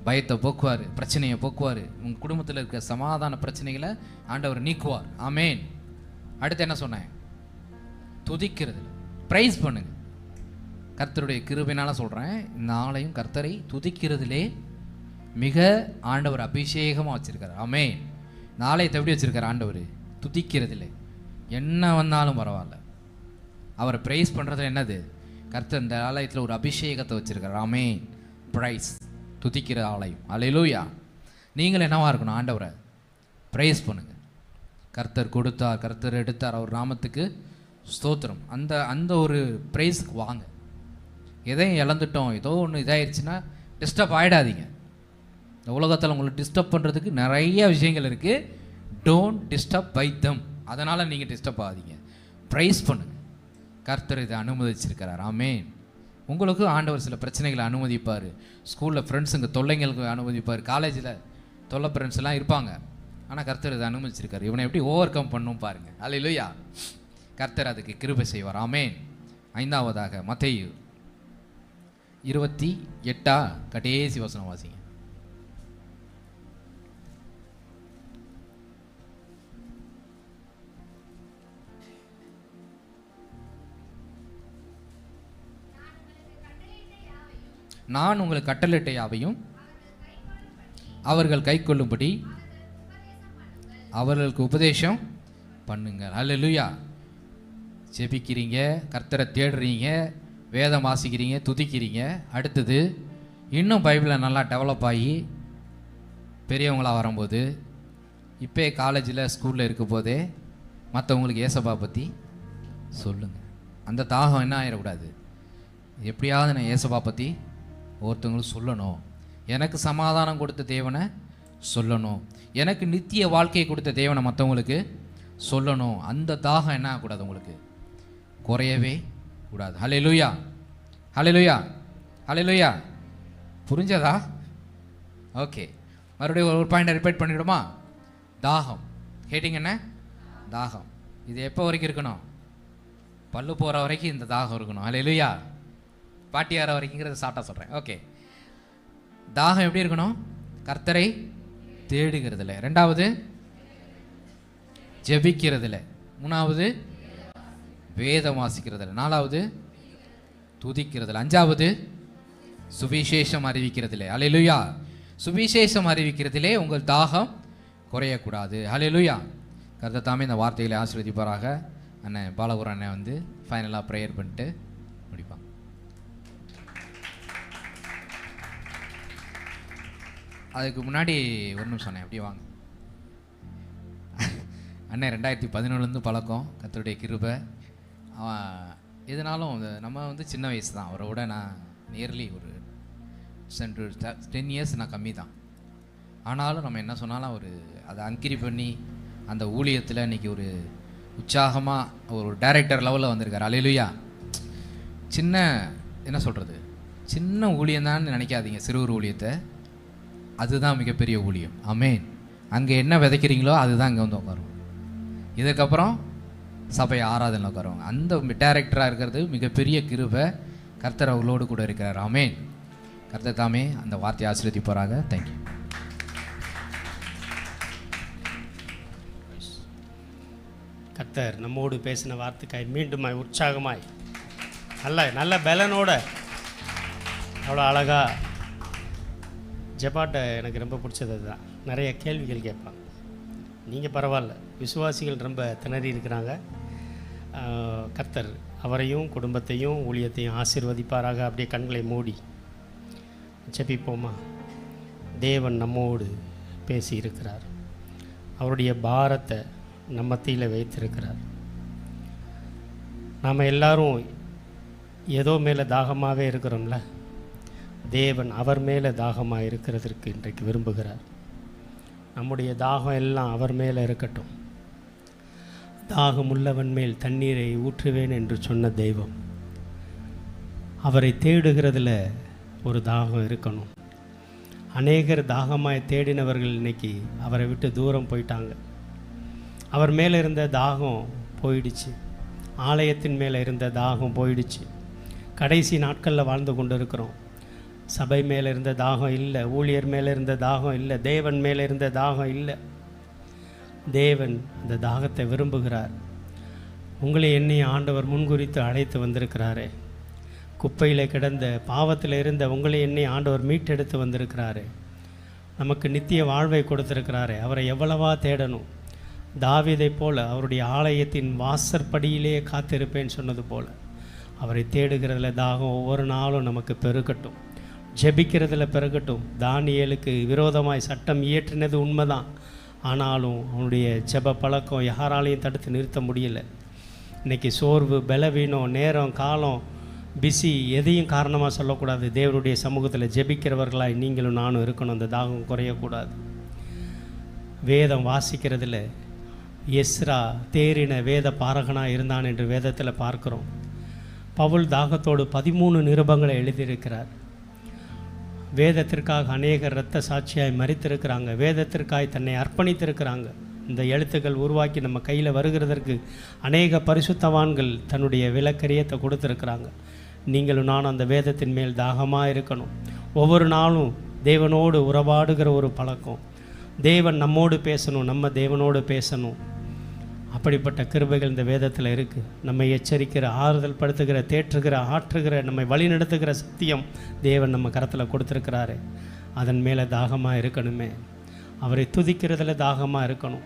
பயத்தை போக்குவார், பிரச்சனையை போக்குவார். உங்கள் குடும்பத்தில் இருக்க சமாதான பிரச்சனைகளை ஆண்டவர் நீக்குவார். ஆமேன். அடுத்து என்ன சொன்னேன், துதிக்கிறது, ப்ரைஸ் பண்ணுங்க. கர்த்தருடைய கிருபையினால சொல்கிறேன், இந்த ஆலயம் கர்த்தரை துதிக்கிறதுலே மிக ஆண்டவர் அபிஷேகமாக வச்சுருக்கார். ஆமேன். இந்த ஆலயத்தை எப்படி வச்சுருக்கார் ஆண்டவர், துதிக்கிறதுல. என்ன வந்தாலும் பரவாயில்ல, அவரை ப்ரைஸ் பண்ணுறதுல என்னது, கர்த்தர் இந்த ஆலயத்தில் ஒரு அபிஷேகத்தை வச்சுருக்கார். ஆமேன். ப்ரைஸ், துதிக்கிற ஆலயம். அல்லேலூயா. நீங்கள் என்னவா இருக்கணும், ஆண்டவரை ப்ரைஸ் பண்ணுங்கள். கர்த்தர் கொடுத்தார், கர்த்தர் எடுத்தார், அவர் நாமத்துக்கு ஸ்தோத்திரம். அந்த ஒரு ப்ரைஸுக்கு வாங்க. எதையும் இழந்துட்டோம், ஏதோ ஒன்று இதாகிடுச்சுன்னா டிஸ்டர்ப் ஆகிடாதீங்க. இந்த உலகத்தில் உங்களை டிஸ்டர்ப் பண்ணுறதுக்கு நிறைய விஷயங்கள் இருக்குது. Don't disturb by them. அதனால் நீங்கள் டிஸ்டர்ப் ஆகாதீங்க, ப்ரைஸ் பண்ணுங்கள். கர்த்தர் இதை அனுமதிச்சிருக்கிறார். ஆமேன். உங்களுக்கு ஆண்டவர் சில பிரச்சனைகளை அனுமதிப்பார். ஸ்கூலில் ஃப்ரெண்ட்ஸுங்க தொல்லைங்களுக்கு அனுமதிப்பார். காலேஜில் தொல்லை ஃப்ரெண்ட்ஸ் எல்லாம் இருப்பாங்க. ஆனால் கர்த்தர் இதை அனுமதிச்சிருக்காரு. இவனை எப்படி ஓவர் கம் பண்ணும் பாருங்கள். அல்லேலூயா. கர்த்தர் அதுக்கு கிருபை செய்வார். ஆமேன். ஐந்தாவதாக மத்தேயு 28 கடைசி வசனம் வாசிங்க. நான் உங்களுக்கு கட்டளையிட்ட யாவையும் அவர்கள் கைக்கொள்ளும்படி அவர்களுக்கு உபதேசம் பண்ணுங்கள். அல்லேலூயா. ஜெபிக்கிறீங்க, கர்த்தரை தேடுறீங்க, வேதம் வாசிக்கிறீங்க, துதிக்கிறீங்க. அடுத்தது, இன்னும் பைபிளை நல்லா டெவலப் ஆகி பெரியவங்களாக வரும்போது, இப்போ காலேஜில் ஸ்கூலில் இருக்க போதே மற்றவங்களுக்கு ஏசப்பா பற்றி சொல்லுங்கள். அந்த தாகம் என்ன ஆகிடக்கூடாது, எப்படியாவது நான் ஏசப்பா பற்றி ஒருத்தவங்களுக்கு சொல்லணும், எனக்கு சமாதானம் கொடுத்த தேவனை சொல்லணும், எனக்கு நித்திய வாழ்க்கையை கொடுத்த தேவனை மற்றவங்களுக்கு சொல்லணும். அந்த தாகம் என்ன ஆகக்கூடாது, உங்களுக்கு குறையவே கூடாது. ஹல்லேலூயா, ஹல்லேலூயா, ஹல்லேலூயா. புரிஞ்சதா? ஓகே, மறுபடியும் ஒரு பாயிண்ட் ரிப்பீட் பண்ணிவிடுமா? தாகம். கேட்டிங்க என்ன? தாகம். இது எப்போ வரைக்கும் இருக்கணும்? பல்லு போகிற வரைக்கும் இந்த தாகம் இருக்கணும். ஹல்லேலூயா. பாட்டியார வரைக்குங்கிறத சாட்டாக சொல்கிறேன். ஓகே, தாகம் எப்படி இருக்கணும்? கர்த்தரை தேடுகிறதுல. ரெண்டாவது, ஜெபிக்கிறதுல. மூணாவது, வேதம் வாசிக்கிறதுல. நாலாவது, துதிக்கிறதுல. அஞ்சாவது, சுவிசேஷம் அறிவிக்கிறதுல. அல்லேலூயா. சுவிசேஷம் அறிவிக்கிறதுலே உங்கள் தாகம் குறையக்கூடாது. அல்லேலூயா. கர்த்தர் தாமே இந்த வார்த்தைகளை ஆசீர்வதிப்பாராக. அண்ணன் பாலகுரு அண்ணன் வந்து ஃபைனலாக ப்ரேயர் பண்ணிட்டு முடிப்பாங்க. அதுக்கு முன்னாடி ஒரு நிமிஷம் சொன்னேன், அப்படியே வாங்க. அண்ணன் 2011 பழக்கம், கர்த்தருடைய கிருபை. எதுனாலும் நம்ம வந்து சின்ன வயசு தான், அவரை விட நான் நியர்லி ஒரு 10 இயர்ஸ் நான் கம்மி தான். ஆனாலும் நம்ம என்ன சொன்னாலும் அவர் அதை அங்கிரி பண்ணி அந்த ஊழியத்தில் இன்றைக்கி ஒரு உற்சாகமாக ஒரு டைரக்டர் லெவலில் வந்திருக்கார். அல்லேலூயா. சின்ன என்ன சொல்கிறது, சின்ன ஊழியம்தான்னு நினைக்காதீங்க. சிறுவர் ஊழியத்தை, அதுதான் மிகப்பெரிய ஊழியம். ஆமேன். அங்கே என்ன விதைக்கிறீங்களோ அதுதான் அங்கே வந்து உட்காரும். இதுக்கப்புறம் சபை ஆராதனை உட்காருவாங்க. அந்த டைரக்டராக இருக்கிறது மிகப்பெரிய கிருபை. கர்த்தர் அவர்களோடு கூட இருக்கிறார். ஆமேன். கர்த்தர் தாமே அந்த வார்த்தையை ஆசீர்வதிப்பாராக. தேங்க்யூ. கர்த்தர் நம்மோடு பேசின வார்த்தைக்காய் மீண்டுமாய் உற்சாகமாய் நல்ல பலனோட அவ்வளோ அழகாக ஜெபாட்டை எனக்கு ரொம்ப பிடிச்சது அதுதான். நிறைய கேள்விகள் கேட்பாங்க. நீங்கள் பரவாயில்ல, விசுவாசிகள் ரொம்ப திணறி இருக்கிறாங்க. கர்த்தர் அவரையும் குடும்பத்தையும் ஊழியத்தையும் ஆசீர்வதிப்பாராக. அப்படியே கண்களை மூடி ஜெபிப்போமா. தேவன் நம்மோடு பேசி இருக்கிறார். அவருடைய பாரத்தை நம்ம மத்தியில் வைத்திருக்கிறார். நாம் எல்லாரும் ஏதோ மேலே தாகமாகவே இருக்கிறோம்ல, தேவன் அவர் மேலே தாகமாக இருக்கிறதற்கு இன்றைக்கு விரும்புகிறார். நம்முடைய தாகம் எல்லாம் அவர் மேலே இருக்கட்டும். தாகம் உள்ளவன் மேல் தண்ணீரை ஊற்றுவேன் என்று சொன்ன தெய்வம், அவரை தேடுகிறதுல ஒரு தாகம் இருக்கணும். அநேகர் தாகமாய் தேடினவர்கள் இன்னைக்கு அவரை விட்டு தூரம் போயிட்டாங்க. அவர் மேலே இருந்த தாகம் போயிடுச்சு. ஆலயத்தின் மேலே இருந்த தாகம் போயிடுச்சு. கடைசி நாட்களில் வாழ்ந்து கொண்டு இருக்கிறோம். சபை மேலே இருந்த தாகம் இல்லை, ஊழியர் மேலே இருந்த தாகம் இல்லை, தேவன் மேலே இருந்த தாகம் இல்லை. தேவன் அந்த தாகத்தை விரும்புகிறார். உங்களை என்னையும் ஆண்டவர் முன்குறித்து அழைத்து வந்திருக்கிறாரே. குப்பையில் கிடந்த பாவத்தில் இருந்த உங்களை என்னை ஆண்டவர் மீட்டெடுத்து வந்திருக்கிறாரே. நமக்கு நித்திய வாழ்வை கொடுத்திருக்கிறாரே. அவரை எவ்வளவா தேடணும். தாவீதை போல அவருடைய ஆலயத்தின் வாசற்படியிலே காத்திருப்பேன்னு சொன்னது போல் அவரை தேடுகிறதுல தாகம் ஒவ்வொரு நாளும் நமக்கு பெருகட்டும். ஜெபிக்கிறதுல பெருகட்டும். தானியேலுக்கு விரோதமாய் சட்டம் இயற்றினது உண்மைதான். ஆனாலும் அவனுடைய ஜெப பழக்கம் யாராலையும் தடுத்து நிறுத்த முடியல. இன்றைக்கி சோர்வு, பலவீனம், நேரம், காலம், பிஸி எதையும் காரணமாக சொல்லக்கூடாது. தேவனுடைய சமூகத்தில் ஜெபிக்கிறவர்களாய் நீங்களும் நானும் இருக்கணும். அந்த தாகம் குறையக்கூடாது. வேதம் வாசிக்கிறதுல எஸ்ரா தேறின வேத பாரகனாக இருந்தான் என்று வேதத்தில் பார்க்குறோம். பவுல் தாகத்தோடு 13 நிருபங்களை எழுதியிருக்கிறார். வேதத்திற்காக அநேகர் இரத்த சாட்சியாய் மரித்திருக்கிறாங்க. வேதத்திற்காய் தன்னை அர்ப்பணித்திருக்கிறாங்க. இந்த எழுத்துக்கள் உருவாக்கி நம்ம கையில் வருகிறதற்கு அநேக பரிசுத்தவான்கள் தன்னுடைய விலக்கரியத்தை கொடுத்துருக்குறாங்க. நீங்களும் நானும் அந்த வேதத்தின் மேல் தாகமாக இருக்கணும். ஒவ்வொரு நாளும் தேவனோடு உறவாடுகிற ஒரு பழக்கம். தேவன் நம்மோடு பேசணும், நம்ம தேவனோடு பேசணும். அப்படிப்பட்ட கிருபைகள் இந்த வேதத்தில் இருக்குது. நம்மை எச்சரிக்கிற, ஆறுதல் படுத்துகிற, தேற்றுகிற, ஆற்றுகிற, நம்மை வழிநடத்துகிற சத்தியம் தேவன் நம்ம கரத்தில் கொடுத்துருக்கிறாரு. அதன் மேலே தாகமாக இருக்கணுமே. அவரை துதிக்கிறதுல தாகமாக இருக்கணும்.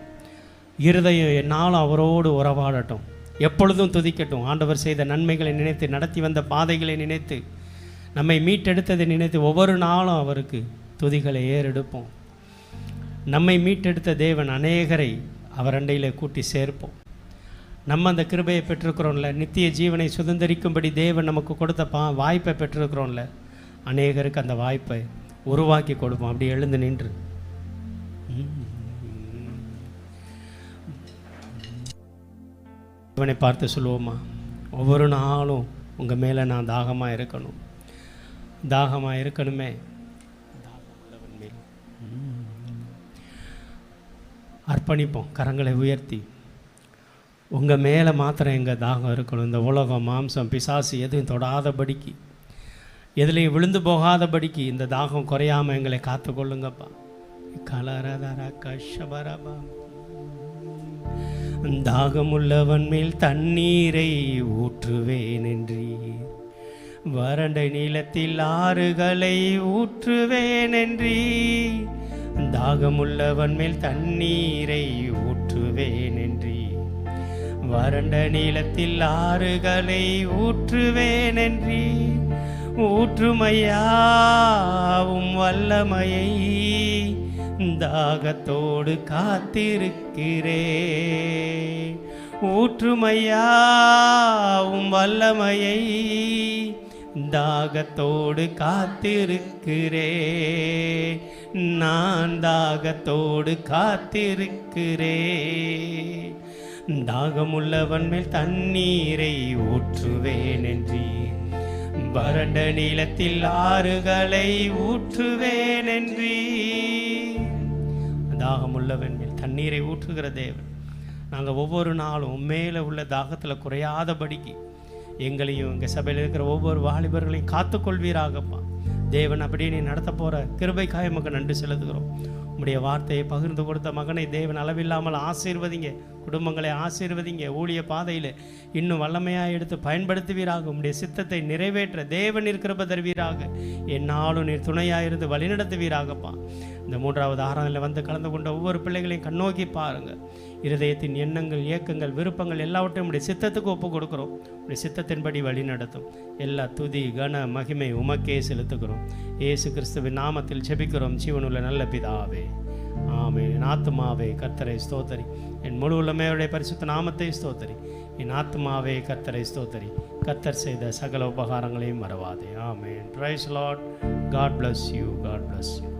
இருதயம் என்னாலும் அவரோடு உறவாடட்டும். எப்பொழுதும் துதிக்கட்டும். ஆண்டவர் செய்த நன்மைகளை நினைத்து, நடத்தி வந்த பாதைகளை நினைத்து, நம்மை மீட்டெடுத்ததை நினைத்து ஒவ்வொரு நாளும் அவருக்கு துதிகளை ஏறெடுப்போம். நம்மை மீட்டெடுத்த தேவன் அநேகரை அவர் அண்டையில் கூட்டி சேர்ப்போம். நம்ம அந்த கிருபையை பெற்றிருக்கிறோம்ல, நித்திய ஜீவனை சுதந்திரிக்கும்படி தேவன் நமக்கு கொடுத்த வாய்ப்பை பெற்றிருக்கிறோம்ல, அநேகருக்கு அந்த வாய்ப்பை உருவாக்கி கொடுப்போம். அப்படி எழுந்து நின்று தேவனை பார்த்து சொல்லுவோமா, ஒவ்வொரு நாளும் உங்கள் மேலே நான் தாகமாக இருக்கணும், தாகமாக இருக்கணுமே. அர்ப்பணிப்போம். கரங்களை உயர்த்தி உங்கள் மேலே மாத்திரம் எங்கள் தாகம் இருக்கணும். இந்த உலகம், மாம்சம், பிசாசு எதுவும் தொடாதபடிக்கு, எதுலேயும் விழுந்து போகாதபடிக்கு இந்த தாகம் குறையாமல் எங்களை காத்து கொள்ளுங்கப்பா. கலரதரா கஷபரபா. தாகமுள்ளவன் மேல் தண்ணீரை ஊற்றுவேன் என்றீர், வறண்ட நீளத்தில் ஆறுகளை ஊற்றுவேன் என்றீர். தாகமுள்ளவன் மேல் தண்ணீரை ஊற்றுவேன் என்றீர், வறண்ட நீளத்தில் ஆறுகளை ஊற்றுவேன் என்றீர். ஊற்றுமையாவும் வல்லமையை தாகத்தோடு காத்திருக்கிறேன். ஊற்றுமையாவும் வல்லமையை தாகத்தோடு காத்திருக்கிறேன். நான் தாகத்தோடு காத்திருக்கிறேன். தாகமுள்ளவன் மேல் தண்ணீரை ஊற்றுவேன் என்றீர், வறண்ட நீளத்தில் ஆறுகளை ஊற்றுவேன் என்றீர். தாகமுள்ளவன் மேல் தண்ணீரை ஊற்றுகிற தேவன், நாங்கள் ஒவ்வொரு நாளும் மேலே உள்ள தாகத்தில் குறையாதபடிக்கு எங்களையும் எங்கள் சபையில் இருக்கிற ஒவ்வொரு வாலிபர்களையும் காத்துக்கொள்வீராகப்பா. தேவன் அப்படியே நீ நடத்த போகிற கிருபைக்காக மகன் நன்றி செலுத்துகிறோம். உம்முடைய வார்த்தையை பகிர்ந்து கொடுத்த மகனை தேவன் அளவில்லாமல் ஆசீர்வதிங்க. குடும்பங்களை ஆசீர்வதிங்க. ஊழிய பாதையில் இன்னும் வல்லமையாக எடுத்து பயன்படுத்துவீராக. உம்முடைய சித்தத்தை நிறைவேற்ற தேவன் இருக்கிறப்ப தருவீராக. என்னாலும் நீர் துணையாக இருந்து வழிநடத்துவீராகப்பா. இந்த 3வது ஆராதனையில் வந்து கலந்து கொண்ட ஒவ்வொரு பிள்ளைகளையும் கண்ணோக்கி பாருங்கள். இருதயத்தின் எண்ணங்கள், இயக்கங்கள், விருப்பங்கள் எல்லாவற்றையும் உடைய சித்தத்துக்கு ஒப்பு கொடுக்குறோம். உடைய சித்தத்தின்படி வழி நடத்தும். எல்லா துதி கன மகிமை உமக்கே செலுத்துகிறோம். இயேசு கிறிஸ்துவின் நாமத்தில் ஜெபிக்கிறோம் ஜீவனுள்ள நல்ல பிதாவே, ஆமென். என் ஆத்துமாவே கர்த்தரை ஸ்தோத்தரி, என் முழு உள்ளமையுடைய பரிசுத்த நாமத்தை ஸ்தோத்தரி. என் ஆத்துமாவே கர்த்தரை ஸ்தோத்தரி, கர்த்தர் செய்த சகல உபகாரங்களையும் மறவாதே. Amen. Praise Lord. God bless you. God bless you.